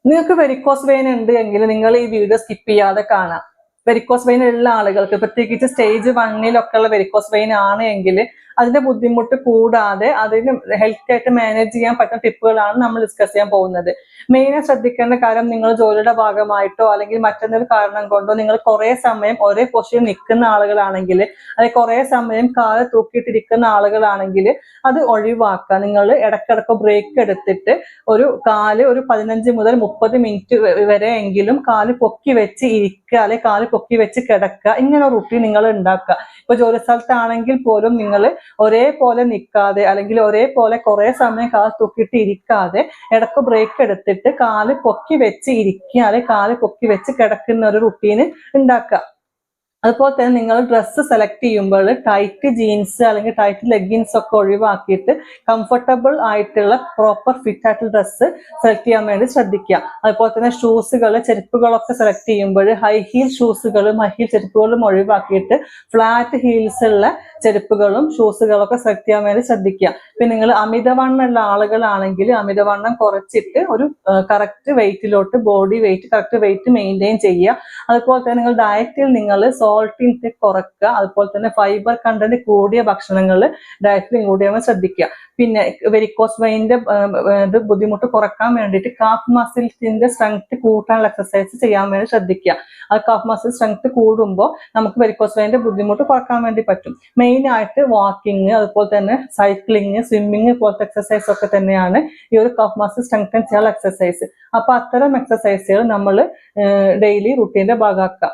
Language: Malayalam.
നിങ്ങൾക്ക് വെരിക്കോസ് വെയിൻ ഉണ്ട് എങ്കിൽ നിങ്ങൾ ഈ വീഡിയോ സ്കിപ്പ് ചെയ്യാതെ കാണാം. വെരിക്കോസ് വെയിൻ ഉള്ള ആളുകൾക്ക്, പ്രത്യേകിച്ച് സ്റ്റേജ് 1 ഉള്ള വെരിക്കോസ് വെയിൻ ആണ് എങ്കിൽ അതിന്റെ ബുദ്ധിമുട്ട് കൂടാതെ അതിന് ഹെൽത്തി ആയിട്ട് മാനേജ് ചെയ്യാൻ പറ്റുന്ന ടിപ്പുകളാണ് നമ്മൾ ഡിസ്കസ് ചെയ്യാൻ പോകുന്നത്. മെയിനായി ശ്രദ്ധിക്കേണ്ട കാര്യം, നിങ്ങൾ ജോലിയുടെ ഭാഗമായിട്ടോ അല്ലെങ്കിൽ മറ്റൊരു കാരണം കൊണ്ടോ നിങ്ങൾ കുറെ സമയം ഒരേ പൊസിഷനിൽ നിൽക്കുന്ന ആളുകളാണെങ്കിൽ, അല്ലെങ്കിൽ കുറെ സമയം കാല് തൂക്കിയിട്ടിരിക്കുന്ന ആളുകളാണെങ്കിൽ അത് ഒഴിവാക്കുക. നിങ്ങൾ ഇടയ്ക്കിടയ്ക്ക് ബ്രേക്ക് എടുത്തിട്ട് ഒരു കാല് ഒരു 15 മുതൽ 30 മിനിറ്റ് വരെ എങ്കിലും കാല് പൊക്കി വെച്ച് ഇരിക്കുക, അല്ലെങ്കിൽ കാല് പൊക്കി വെച്ച് കിടക്കുക. ഇങ്ങനെ റുട്ടീൻ നിങ്ങൾ ഉണ്ടാക്കുക. ഇപ്പൊ ജോലി സ്ഥലത്താണെങ്കിൽ പോലും നിങ്ങൾ ഒരേപോലെ നിൽക്കാതെ അല്ലെങ്കിൽ ഒരേപോലെ കുറെ സമയം കാല് തൂക്കിയിട്ട് ഇരിക്കാതെ ഇടയ്ക്ക് ബ്രേക്ക് എടുത്തിട്ട് കാല് പൊക്കി വെച്ച് ഇരിക്കുക, അല്ലെങ്കിൽ കാല് പൊക്കി വെച്ച് കിടക്കുന്ന ഒരു റുട്ടീന് ഉണ്ടാക്കുക. അതുപോലെ തന്നെ നിങ്ങൾ ഡ്രസ്സ് സെലക്ട് ചെയ്യുമ്പോൾ ടൈറ്റ് ജീൻസ് അല്ലെങ്കിൽ ടൈറ്റ് ലെഗിൻസ് ഒക്കെ ഒഴിവാക്കിയിട്ട് കംഫർട്ടബിൾ ആയിട്ടുള്ള പ്രോപ്പർ ഫിറ്റ് ആയിട്ടുള്ള ഡ്രസ്സ് സെലക്ട് ചെയ്യാൻ വേണ്ടി ശ്രദ്ധിക്കുക. അതുപോലെ തന്നെ ഷൂസുകൾ, ചെരുപ്പുകളൊക്കെ സെലക്ട് ചെയ്യുമ്പോൾ ഹൈ ഹീൽ ഷൂസുകളും ഹൈ ഹീൽ ചെരുപ്പുകളും ഒഴിവാക്കിയിട്ട് ഫ്ലാറ്റ് ഹീൽസ് ഉള്ള ചെരുപ്പുകളും ഷൂസുകളൊക്കെ സെലക്ട് ചെയ്യാൻ വേണ്ടി ശ്രദ്ധിക്കുക. പിന്നെ നിങ്ങൾ അമിതവണ്ണമുള്ള ആളുകളാണെങ്കിൽ അമിതവണ്ണം കുറച്ചിട്ട് ഒരു കറക്റ്റ് വെയിറ്റിലോട്ട്, body weight correct weight maintain ചെയ്യുക. അതുപോലെ തന്നെ നിങ്ങൾ ഡയറ്റിൽ നിങ്ങൾ സോൾട്ട് ഇൻടേക്ക് കുറയ്ക്കുക. അതുപോലെ തന്നെ ഫൈബർ കണ്ടന്റ് കൂടിയ ഭക്ഷണങ്ങൾ ഡയറ്റിൽ ഇൻക്ലൂഡ് ചെയ്യാൻ ശ്രദ്ധിക്കുക. പിന്നെ വെരിക്കോസ് വെയിൻ്റെ ഇത് ബുദ്ധിമുട്ട് കുറക്കാൻ വേണ്ടിയിട്ട് കാഫ് മസിൽസിന്റെ സ്ട്രെങ്ത് കൂട്ടാനുള്ള എക്സസൈസ് ചെയ്യാൻ വേണ്ടി ശ്രദ്ധിക്കുക. അത് കാഫ് മസിൽ സ്ട്രെങ്ത് കൂടുമ്പോൾ നമുക്ക് വെരിക്കോസ് വെയിൻ്റെ ബുദ്ധിമുട്ട് കുറക്കാൻ വേണ്ടി പറ്റും. മെയിൻ ആയിട്ട് വാക്കിങ്, അതുപോലെ തന്നെ സൈക്ലിങ്, സ്വിമ്മിങ് പോലത്തെ എക്സസൈസ് ഒക്കെ തന്നെയാണ് ഈ ഒരു കാഫ് മസിൽ സ്ട്രെങ്തൻ ചെയ്യാനുള്ള എക്സസൈസ്. അപ്പൊ അത്തരം എക്സസൈസുകൾ നമ്മൾ ഡെയിലി റുട്ടീന്റെ ഭാഗമാക്കുക.